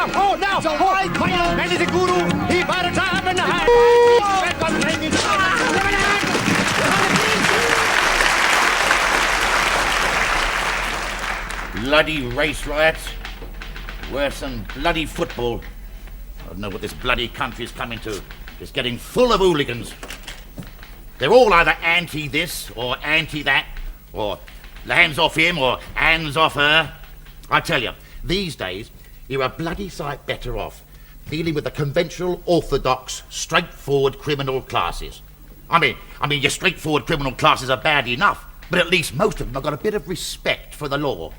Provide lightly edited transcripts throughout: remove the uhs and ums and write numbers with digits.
now! So I call man is a guru, he bought a job in the high. Bloody race riots. Worse than bloody football. I don't know what this bloody country's coming to. It's getting full of hooligans. They're all either anti this or anti that, or hands off him or hands off her. I tell you, these days, you're a bloody sight better off dealing with the conventional, orthodox, straightforward criminal classes. I mean, your straightforward criminal classes are bad enough, but at least most of them have got a bit of respect for the law.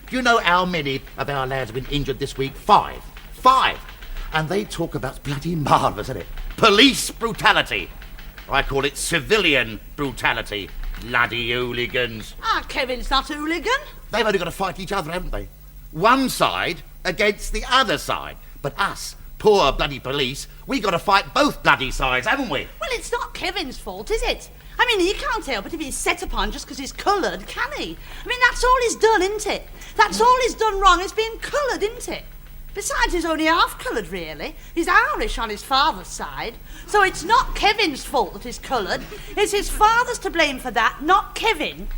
Do you know how many of our lads have been injured this week? 5. 5! And they talk about, it's bloody marvellous, isn't it? Police brutality. I call it civilian brutality. Bloody hooligans. Ah, Kevin's not a hooligan. They've only got to fight each other, haven't they? One side against the other side. But us, poor bloody police, we got to fight both bloody sides, haven't we? Well, it's not Kevin's fault, is it? I mean, he can't help it if he's set upon just because he's coloured, can he? I mean, that's all he's done, isn't it? That's all he's done wrong, is being coloured, isn't it? Besides, he's only half coloured, really. He's Irish on his father's side. So it's not Kevin's fault that he's coloured. It's his father's to blame for that, not Kevin.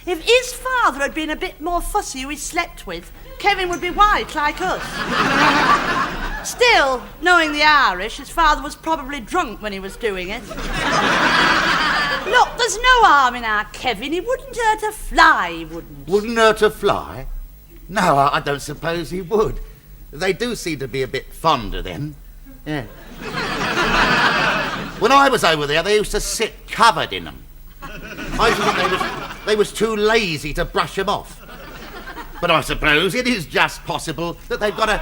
If his father had been a bit more fussy who he slept with, Kevin would be white like us. Still, knowing the Irish, his father was probably drunk when he was doing it. Look, there's no harm in our Kevin. He wouldn't hurt a fly, he wouldn't. Wouldn't hurt a fly? No, I don't suppose he would. They do seem to be a bit fond of them. Yeah. When I was over there, they used to sit covered in them. I used to think they was too lazy to brush them off. But I suppose it is just possible that they've got a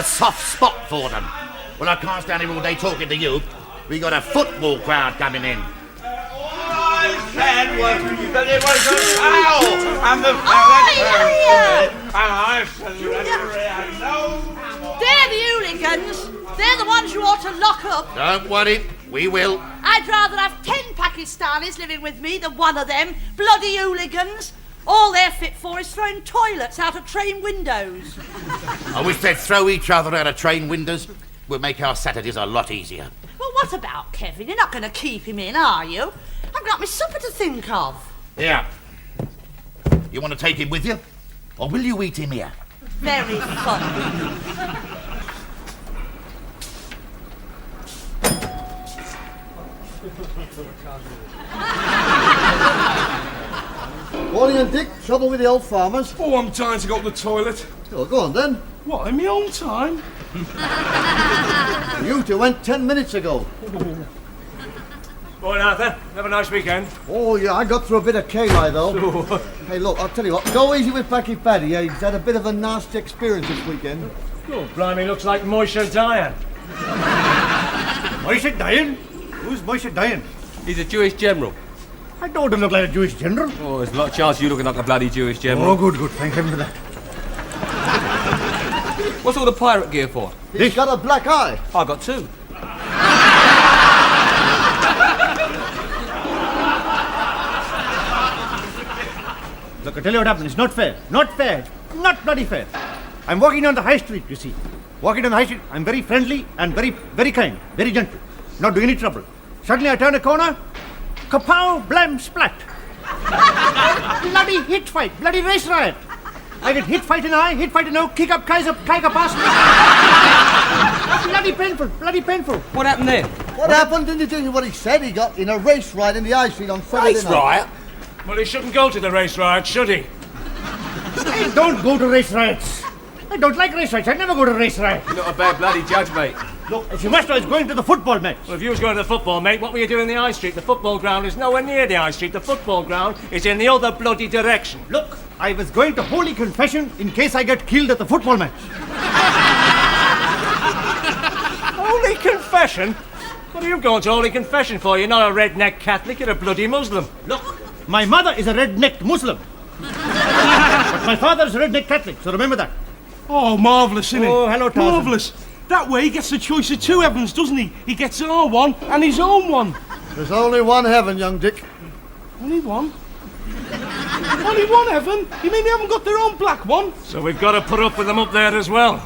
soft spot for them. Well, I can't stand here all day talking to you. We got a football crowd coming in. I said that it was a foul, and the They're the hooligans. They're the ones you ought to lock up. Don't worry, we will. I'd rather have 10 Pakistanis living with me than one of them bloody hooligans. All they're fit for is throwing toilets out of train windows. I wish they'd throw each other out of train windows. We'll make our Saturdays a lot easier. Well, what about Kevin? You're not going to keep him in, are you? I've got my supper to think of. Yeah. You want to take him with you? Or will you eat him here? Very fun. Morning and Dick, trouble with the old farmers? Oh, I'm dying to go to the toilet. Oh, go on then. What, in my own time? You two went 10 minutes ago. Morning, Arthur. Have a nice weekend. Oh, yeah, I got through a bit of K-lie, though. Hey, look, I'll tell you what, go easy with Packy Paddy. He's had a bit of a nasty experience this weekend. Oh, blimey, looks like Moishe Diane. Moishe Diane? Who's Moishe Diane? He's a Jewish general. I don't look like a Jewish general. Oh, there's a lot of chance you looking like a bloody Jewish general. Oh, good. Thank heaven for that. What's all the pirate gear for? He's got a black eye. I got 2. Look, I tell you what happened. It's not fair. Not fair. Not bloody fair. I'm walking on the high street, you see. Walking on the high street. I'm very friendly and very, very kind. Very gentle. Not doing any trouble. Suddenly I turn a corner. Kapow, blam, splat. Bloody hit fight. Bloody race riot. I get hit fight in eye, hit fight in no, kick up, Kaiser past me. Bloody painful. Bloody painful. What happened there? What happened? Didn't you tell you what he said? He got in a race riot in the high street on Saturday Race night. riot? Well, he shouldn't go to the race riot, should he? I don't go to race riots. I don't like race riots. I never go to race riots. You're not a bad bloody judge, mate. Look, as you must know, I was going to the football match. Well, if you was going to the football, mate, what were you doing in the high street? The football ground is nowhere near the high street. The football ground is in the other bloody direction. Look, I was going to Holy Confession in case I get killed at the football match. Holy Confession? What are you going to Holy Confession for? You're not a redneck Catholic, you're a bloody Muslim. Look, my mother is a red-necked Muslim. But my father's a red-necked Catholic, so remember that. Oh, marvellous, isn't it? Oh, hello, Tarzan. Marvellous. That way he gets the choice of 2 heavens, doesn't he? He gets our one and his own one. There's only one heaven, young Dick. Only one? Only one heaven? You mean they haven't got their own black one? So we've got to put up with them up there as well.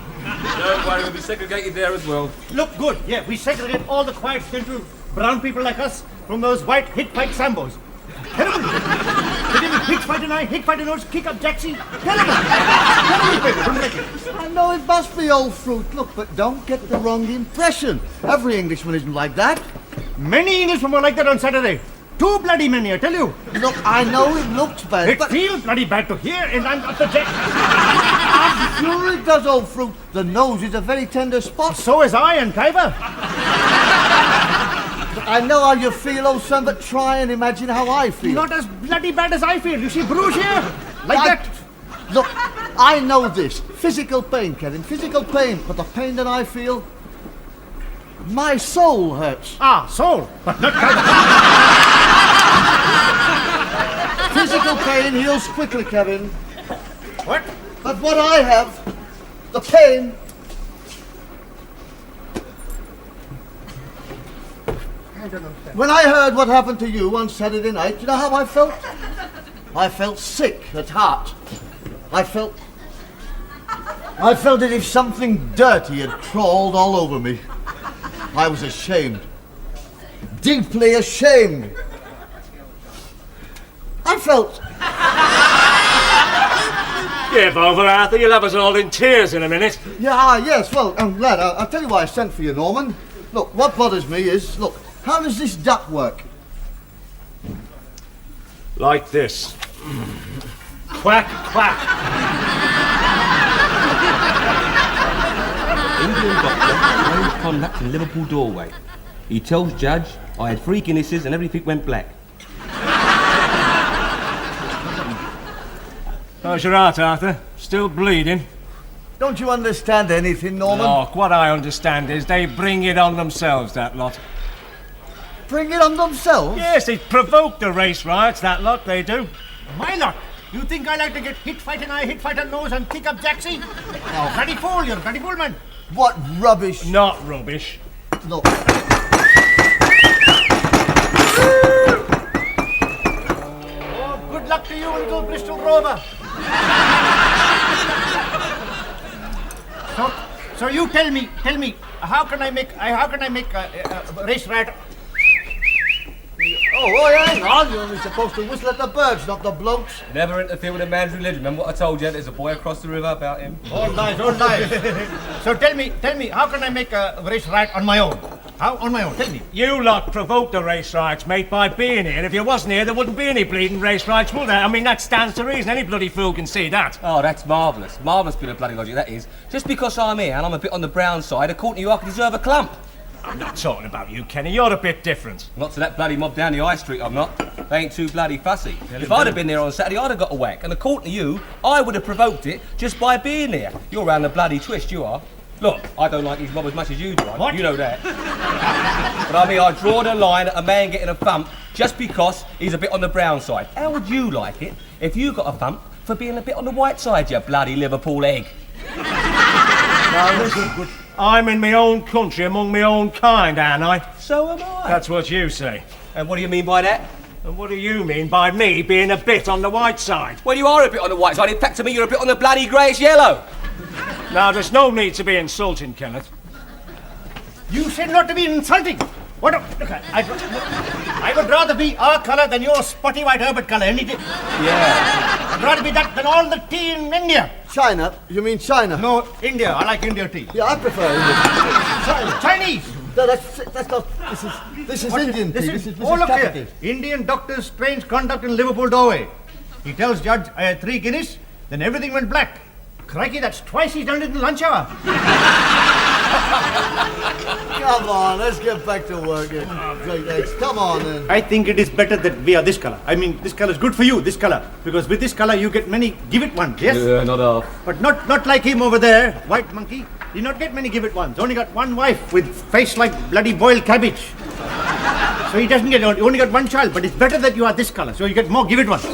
Don't worry, we'll be segregated there as well. Look good. Yeah, we segregate all the quiet, gentle brown people like us from those white hit-fight Sambos. Terrible. They give me hit fight and I, hit fight and nose, kick up Jacksie. Terrible. Terrible people. Don't like it. I know it must be old fruit. Look, but don't get the wrong impression. Every Englishman isn't like that. Many Englishmen were like that on Saturday. Too bloody many, I tell you. Look, I know it looks bad, It but feels bloody bad to hear and I'm up the jack. I'm sure it does, old fruit. The nose is a very tender spot. So is I and Khyber. I know how you feel, old son, but try and imagine how I feel. Not as bloody bad as I feel. You see bruise here? Like that. Look, I know this. Physical pain, Kevin. Physical pain. But the pain that I feel, my soul hurts. Ah, soul, but not Khyber. Physical pain heals quickly, Kevin. What? But what I have, the pain... When I heard what happened to you on Saturday night, you know how I felt? I felt sick at heart. I felt as if something dirty had crawled all over me. I was ashamed. Deeply ashamed. I felt... Give over, Arthur. You'll have us all in tears in a minute. Yes, well, I'm glad. I'll tell you why I sent for you, Norman. Look, what bothers me is, look, how does this duck work? Like this. Quack, quack. Indian doctor, closed contact in Liverpool doorway. He tells Judge I had 3 Guinnesses and everything went black. How's your heart, Arthur? Still bleeding? Don't you understand anything, Norman? Look, what I understand is they bring it on themselves, that lot. Bring it on themselves? Yes, they provoke the race riots, that lot, they do. My lot. You think I like to get hit fight and I, hit fight and nose and kick up Jacksie? Oh, bloody fool, you're a bloody fool, man. What rubbish. Not rubbish. Look. Oh, good luck to you, little Bristol Rover. So you tell me, how can I make a race riot? Oh, hang on. You're only supposed to whistle at the birds, not the blokes. Never interfere with a man's religion. Remember what I told you? There's a boy across the river about him. All lies, all lies. So tell me, how can I make a race riot on my own? How? On my own, tell me. You lot provoked the race riots, mate, by being here. If you wasn't here, there wouldn't be any bleeding race riots, would there? I mean, that stands to reason. Any bloody fool can see that. Oh, that's marvellous. Marvellous bit of bloody logic, that is. Just because I'm here and I'm a bit on the brown side, according to you, I could deserve a clump. I'm not talking about you, Kenny. You're a bit different. Not to that bloody mob down the high street, I'm not. They ain't too bloody fussy. If I'd have been there on Saturday, I'd have got a whack. And according to you, I would have provoked it just by being there. You're round the bloody twist, you are. Look, I don't like his mob as much as you do. What? You know that. But I mean, I draw the line at a man getting a thump just because he's a bit on the brown side. How would you like it if you got a thump for being a bit on the white side, you bloody Liverpool egg? Now listen, I'm in my own country among my own kind, aren't I? So am I. That's what you say. And what do you mean by that? And what do you mean by me being a bit on the white side? Well, you are a bit on the white side. In fact, to me, you're a bit on the bloody greyish yellow. Now, there's no need to be insulting, Kenneth. You said not to be insulting. What? Look, I would rather be our colour than your spotty white Herbert colour any day. Yeah. I'd rather be that than all the tea in India. China? You mean China? No, India. I like India tea. Yeah, I prefer India. China. Chinese. No, that's not... This is Indian tea. This is Oh, look capital. here. Indian doctor's strange conduct in Liverpool doorway. He tells Judge I had 3 Guinness, then everything went black. Crikey, that's twice he's done it in the lunch hour. Come on, let's get back to work. Come on, then. I think it is better that we are this colour. I mean, this colour is good for you, this colour. Because with this colour, you get many give it ones, yes? Yeah, not half. But not like him over there, white monkey. He not get many give it ones. Only got one wife with face like bloody boiled cabbage. So he doesn't get, he only got one child. But it's better that you are this colour, so you get more give it ones.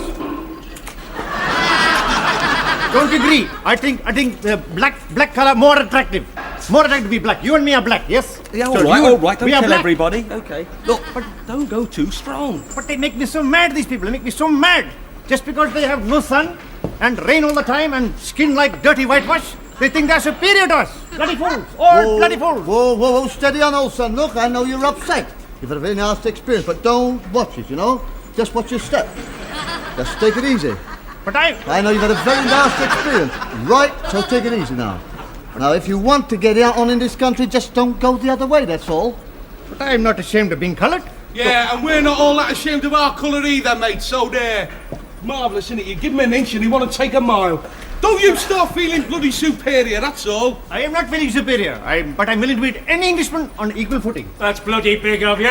Don't you agree? I think the black colour more attractive. More attractive to be black. You and me are black, yes? Yeah, So all right. Don't we are tell black. everybody. Okay. Look, but don't go too strong. But they make me so mad, these people. They make me so mad. Just because they have no sun and rain all the time and skin like dirty whitewash, They think they're superior to us. Bloody fools. All bloody fools. Whoa, steady on, old son. Look, I know you're upset. You've had a very nasty experience, but don't watch it, you know? Just watch your step. Just take it easy. But I know you've had a very nasty experience. Right, so take it easy now. Now, if you want to get out on in this country, just don't go the other way, that's all. But I'm not ashamed of being coloured. Yeah, and we're not all that ashamed of our colour either, mate, so there. Marvellous, isn't it? You give him an inch and you want to take a mile. Don't you start feeling bloody superior, that's all. I am not feeling superior, but I'm willing to meet any Englishman on equal footing. That's bloody big of you.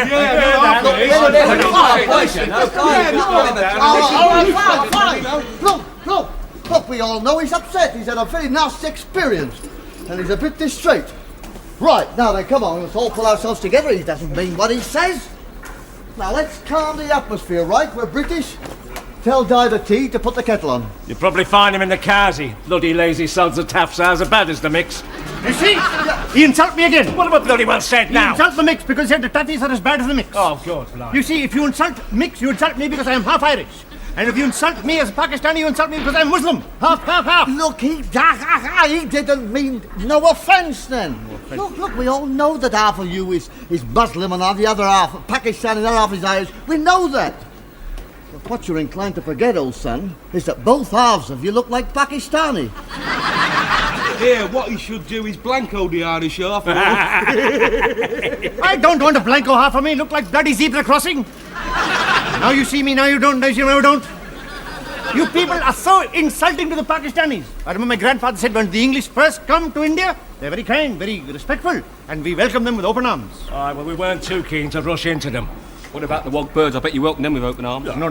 Look, we all know he's upset. He's had a very nasty experience. And he's a bit distrait. Right, now then, come on, let's all pull ourselves together. He doesn't mean what he says. Now, let's calm the atmosphere, right? We're British. Tell Diver T to put the kettle on. You'll probably find him in the carsy. Bloody lazy sods of taffs are as bad as the mix. You see? He insulted me again. What have I bloody well said He now? insulted the mix because he said the tatties are as bad as the mix. Oh, God, blimey. You see, if you insult mix, you insult me because I am half Irish. And if you insult me as a Pakistani, you insult me because I'm Muslim. Half. Look, he didn't mean no offence then. Look, we all know that half of you is Muslim and the other half Pakistani and the other half is Irish. We know that. But what you're inclined to forget, old son, is that both halves of you look like Pakistani. Yeah, what he should do is blanco the Irish half. I don't want a blanco half of me look like bloody zebra crossing. Now you see me, now you don't, now you don't. You people are so insulting to the Pakistanis. I remember my grandfather said when the English first come to India, they're very kind, very respectful, and we welcome them with open arms. All right, well, we weren't too keen to rush into them. What about the Wog birds? I bet you welcome them with open arms. No.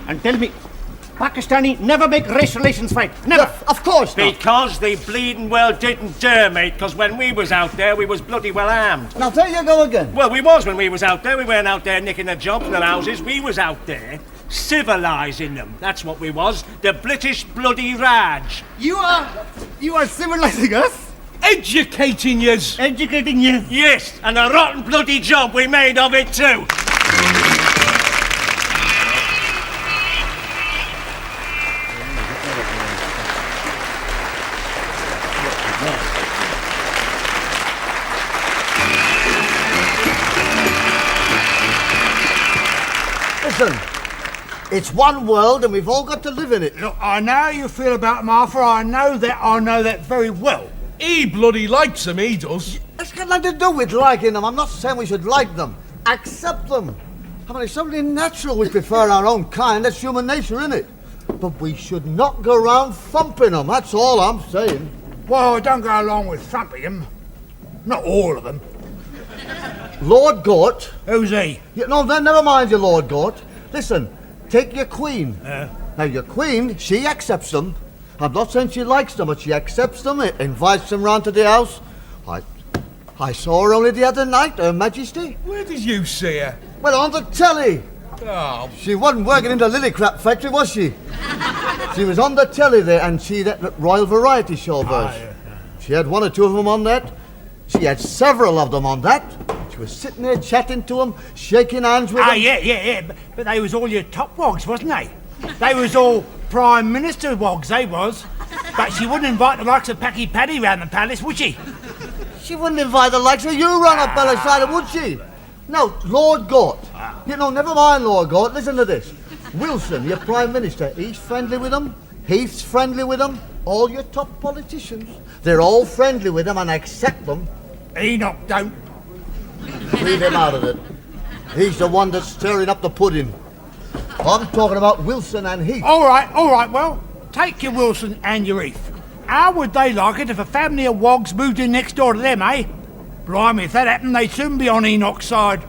And tell me, Pakistani never make race relations fight. Never. Of course not. Because they bleeding well didn't dare, mate, because when we was out there, we was bloody well armed. Now there you go again. Well, we was when we was out there. We weren't out there nicking their jobs and their houses. We was out there civilising them. That's what we was. The British bloody Raj. You are civilizing us? Educating yous. Educating you? Yes, and a rotten bloody job we made of it too. Listen, it's one world and we've all got to live in it. Look, I know how you feel about Martha. I know that very well. He bloody likes them, he does. It's got nothing to do with liking them. I'm not saying we should like them. Accept them. I mean, it's something natural we prefer our own kind. That's human nature, isn't it? But we should not go around thumping them. That's all I'm saying. Well, I don't go along with thumping them. Not all of them. Lord Gort. Who's he? No, then never mind your Lord Gort. Listen, take your queen. Now, your queen, she accepts them. I'm not saying she likes them, but she accepts them, invites them round to the house. I saw her only the other night, Her Majesty. Where did you see her? Well, on the telly. Oh, She wasn't working in the lily crap factory, was she? She was on the telly there, and she that Royal Variety Show of hers. She had one or two of them on that. She had several of them on that. She was sitting there chatting to them, shaking hands with them. Yeah. But they was all your top wogs, wasn't they? They was all Prime Minister wogs, they was. But she wouldn't invite the likes of Packy Paddy round the palace, would she? She wouldn't invite the likes of you round up Bellasside, would she? No, Lord Gort. You know, never mind Lord Gort, listen to this. Wilson, your Prime Minister, he's friendly with them. Heath's friendly with them. All your top politicians, they're all friendly with them and accept them. Enoch don't. Leave him out of it. He's the one that's stirring up the pudding. I'm talking about Wilson and Heath. All right, well, take your Wilson and your Heath. How would they like it if a family of wogs moved in next door to them, eh? Blimey, if that happened, they'd soon be on Enoch's side.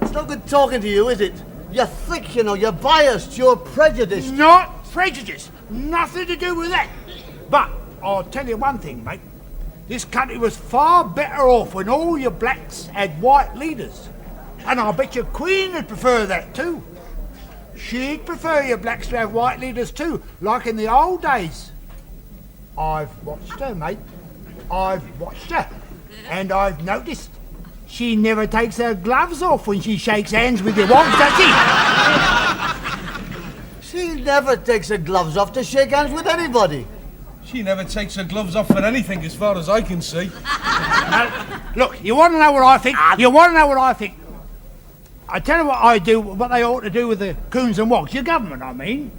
It's no good talking to you, is it? You're thick, you know, you're biased, you're prejudiced. Not prejudice. Nothing to do with that. But I'll tell you one thing, mate. This country was far better off when all your blacks had white leaders. And I'll bet your Queen would prefer that too. She'd prefer your blacks to have white leaders too, like in the old days. I've watched her, mate. I've watched her. And I've noticed she never takes her gloves off when she shakes hands with your wogs, does she? She never takes her gloves off to shake hands with anybody. She never takes her gloves off for anything, as far as I can see. Look, you want to know what I think? You want to know what I think? I tell you what I do, what they ought to do with the coons and wogs, your government, I mean.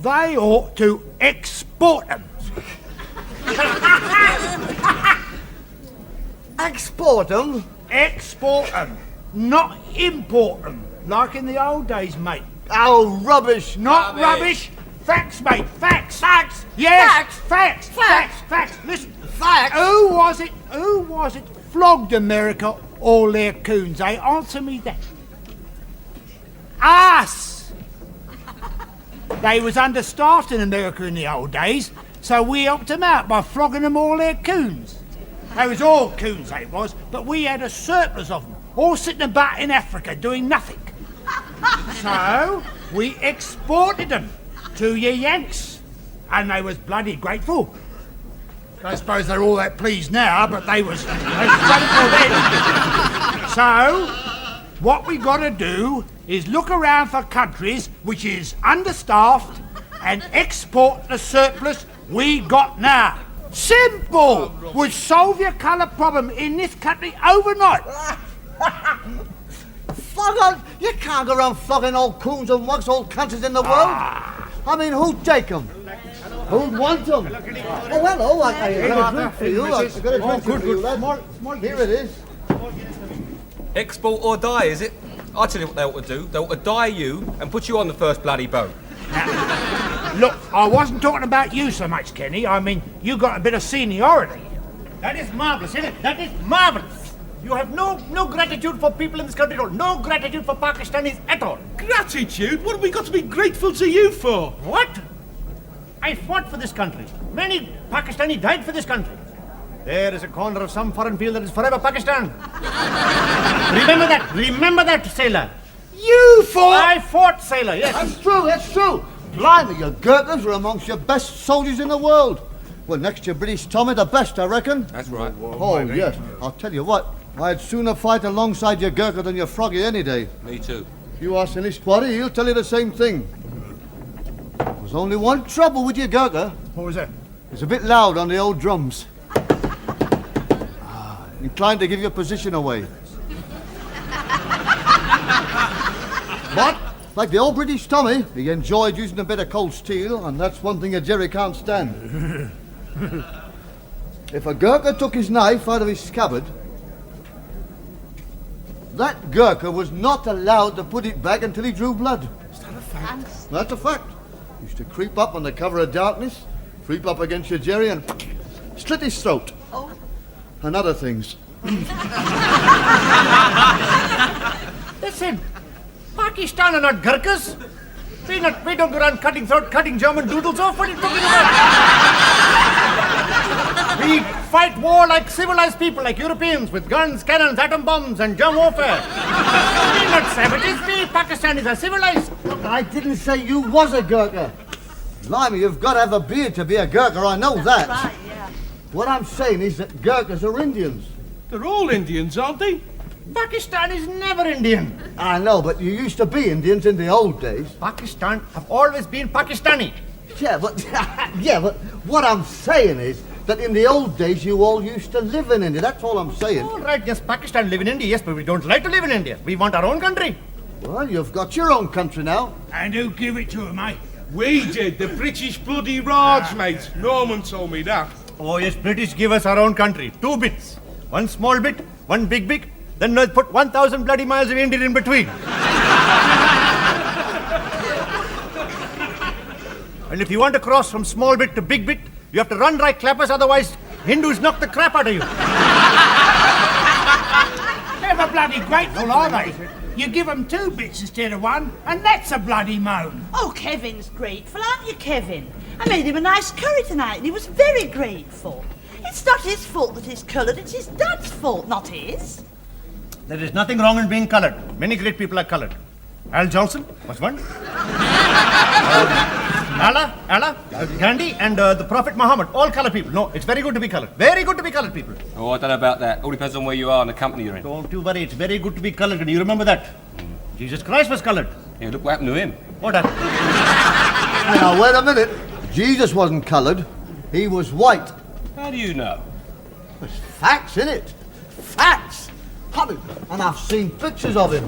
They ought to export them. Export them? Export them, not import them, like in the old days, mate. Oh, rubbish. Not rubbish. Facts, mate. Facts. Facts. Yes. Facts? Facts. Listen. Facts? Who was it flogged America all their coons, eh? Answer me that. Us. They was understaffed in America in the old days, so we helped them out by flogging them all their coons. They was all coons, they was, but we had a surplus of them, all sitting about in Africa doing nothing. So we exported them to your Yanks, and they was bloody grateful. I suppose they're all that pleased now, but they was grateful then. So, what we got to do is look around for countries which is understaffed and export the surplus we got now. Simple! Would solve your colour problem in this country overnight. Flog on! You can't go around flogging old coons and wogs, all countries in the world. I mean, who'd take them? Who'd want them? Oh, hello, I got a drink for you. I got a drink for you, lad. Here it is. Export or die, is it? I'll tell you what they ought to do. They ought to die you and put you on the first bloody boat. Look, I wasn't talking about you so much, Kenny. I mean, you got a bit of seniority. That is marvellous, isn't it? That is marvellous. You have no gratitude for people in this country at all. No gratitude for Pakistanis at all. Gratitude? What have we got to be grateful to you for? What? I fought for this country. Many Pakistani died for this country. There is a corner of some foreign field that is forever Pakistan. Remember that, sailor. You fought? I fought, sailor, yes. That's true. Blimey, your Gurkhas are amongst your best soldiers in the world. Well, next to your British Tommy, the best, I reckon. That's right. Oh, yes. I'll tell you what, I'd sooner fight alongside your Gurkha than your Froggy any day. Me too. If you ask any squatty, he'll tell you the same thing. There's only one trouble with your Gurkha. What was that? It's a bit loud on the old drums. Inclined to give your position away. But, like the old British Tommy, he enjoyed using a bit of cold steel, and that's one thing a Jerry can't stand. If a Gurkha took his knife out of his scabbard, that Gurkha was not allowed to put it back until he drew blood. Is that a fact? That's a fact. He used to creep up under cover of darkness, creep up against your Jerry and slit his throat. Oh. And other things. Listen, Pakistan are not Gurkhas. We don't go around cutting German doodles off. What are you talking about? We fight war like civilized people, like Europeans, with guns, cannons, atom bombs, and germ warfare. We're not savages. We Pakistanis are civilized. Look, I didn't say you was a Gurkha. Blimey, you've got to have a beard to be a Gurkha, I know that. Right, yeah. What I'm saying is that Gurkhas are Indians. They're all Indians, aren't they? Pakistan is never Indian. I know, but you used to be Indians in the old days. Pakistan have always been Pakistani. Yeah, but what I'm saying is that in the old days you all used to live in India. That's all I'm saying. All right, yes, Pakistan live in India, yes, but we don't like to live in India. We want our own country. Well, you've got your own country now. And who give it to him, mate? We did, the British bloody Raj, mate. Norman told me that. Oh, yes, British give us our own country. 2 bits. One small bit, one big bit. Then they'll put 1,000 bloody miles of India in between. And if you want to cross from small bit to big bit, you have to run like clappers, otherwise Hindus knock the crap out of you. Never bloody grateful, are they? You give them 2 bits instead of 1, and that's a bloody moan. Oh, Kevin's grateful, aren't you, Kevin? I made him a nice curry tonight, and he was very grateful. It's not his fault that he's coloured, it's his dad's fault, not his. There is nothing wrong in being coloured. Many great people are coloured. Al Johnson was one. Allah, Gandhi, and the Prophet Muhammad, all coloured people. No, it's very good to be coloured. Very good to be coloured people. Oh, I don't know about that. All depends on where you are and the company you're in. Don't you worry, it's very good to be coloured, and you remember that. Jesus Christ was coloured. Yeah, look what happened to him. What happened? Now, wait a minute. Jesus wasn't coloured. He was white. How do you know? There's facts, innit? Facts! And I've seen pictures of him.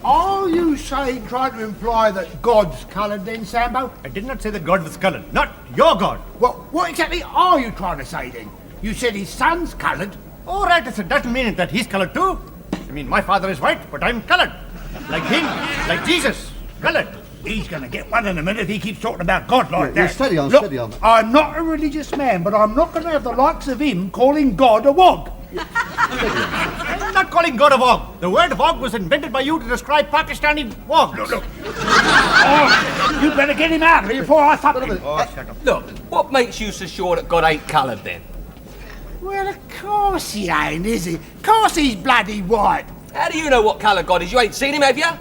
Are you saying, trying to imply that God's coloured then, Sambo? I did not say that God was coloured. Not your God. Well, what exactly are you trying to say then? You said his son's coloured. All right, it doesn't mean that he's coloured too. I mean, my father is white, but I'm coloured. Like him, like Jesus, coloured. He's going to get one in a minute if he keeps talking about God like Yeah, that. steady on, Look, steady on. I'm not a religious man, but I'm not going to have the likes of him calling God a wog. I'm not calling God a wog. The word wog was invented by you to describe Pakistani wogs. Look. Oh, you better get him out of here before I thump him. Oh, shut up. Look, what makes you so sure that God ain't coloured then? Well, of course he ain't, is he? Of course he's bloody white. How do you know what colour God is? You ain't seen him, have you?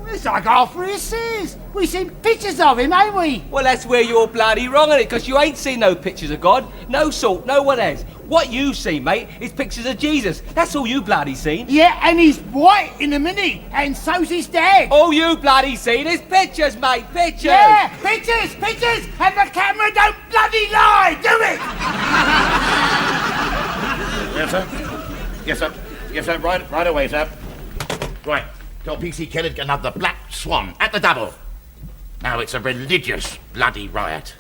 It's like after he says. We've seen pictures of him, ain't we? Well, that's where you're bloody wrong on it, because you ain't seen no pictures of God. No salt, no one has. What you see, mate, is pictures of Jesus. That's all you bloody seen. Yeah, and he's white in a minute, and so's his dad. All you bloody seen is pictures, mate, pictures. Yeah, pictures, and the camera don't bloody lie, do it? Yes, sir. Yes, sir. Yes, sir. Right away, sir. Right. Tell PC Kelly to get another black swan at the double. Now it's a religious bloody riot.